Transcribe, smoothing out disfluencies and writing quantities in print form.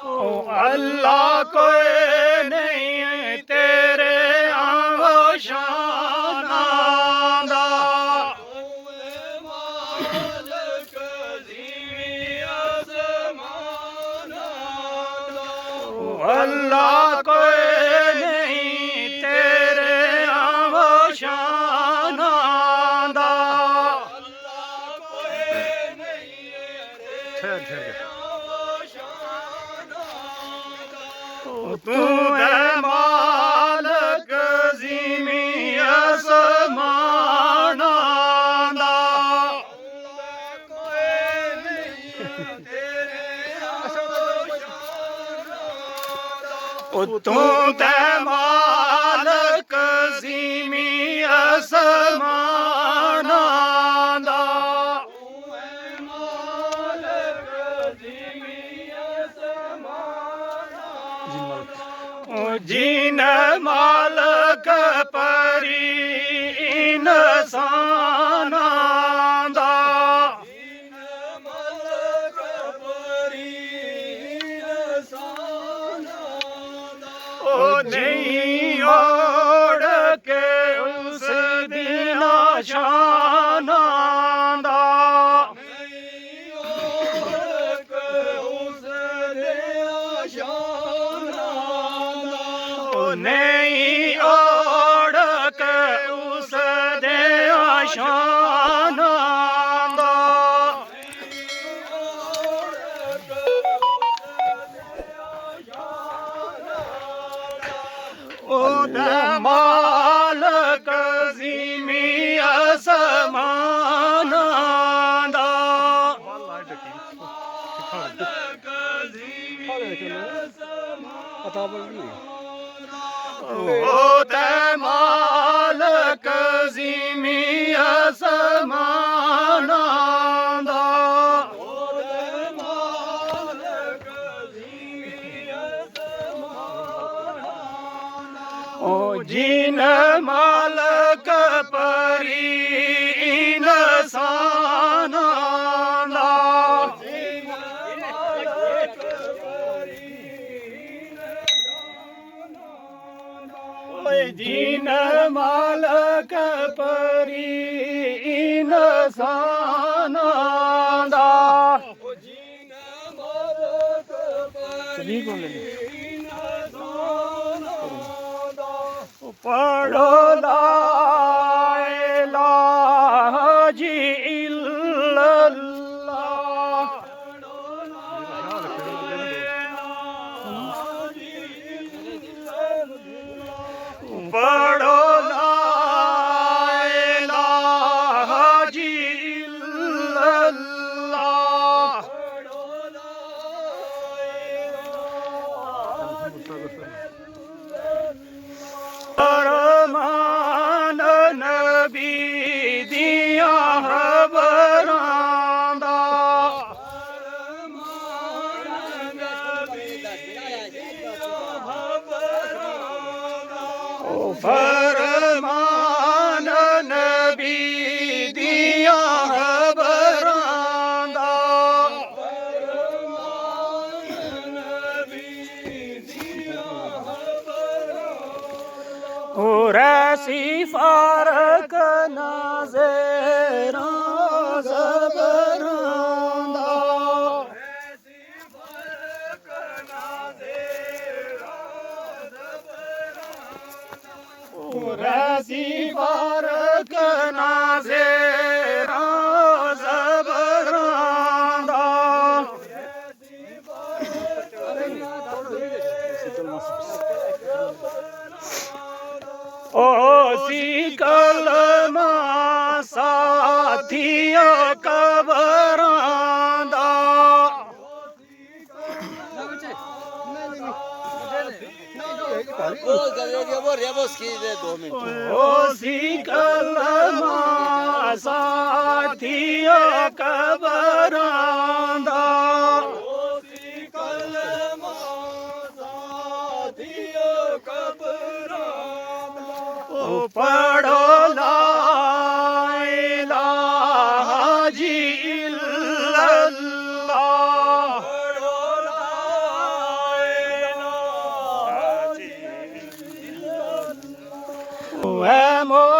ओ अल्लाह कोई नहीं तेरे आंगो शाना दा अल्लाह कोई नहीं तेरे आंगो शाना दा तू है मालक ज़मीं आसमाना दा तू है मालक ज़मीं आसमाना दा जीन मालक परी इंसाना दा ओ नहीं ओढ़ के उस दिन शाना दा नहीं ओढ़ के उस दे शाना दा ओदे मालक ज़मीं आसमाना दा ओदे मालक ज़मीं आसमाना दा ओ जिन मालक परी इंसाना दा जिन मालक परी इंसाना दा पढ़ो ला इलाहा जी इल्लल्लाह पढ़ो ला इलाहा जी इल्लल्लाह फरमान नबी दिया खबरां दा फरमान नबी दिया खबरां दा और ऐसी फारक नाज़ेरा ज़बरां दा और ऐसी फारक नाज़ेरा ज़बरां दा ओ सी कलमा साथिया कबरां दा ओ सी कलमा साथिया कबरां दा पढ़ो ला इलाहा जी इल्लल्लाह ਹੈ ਮੋ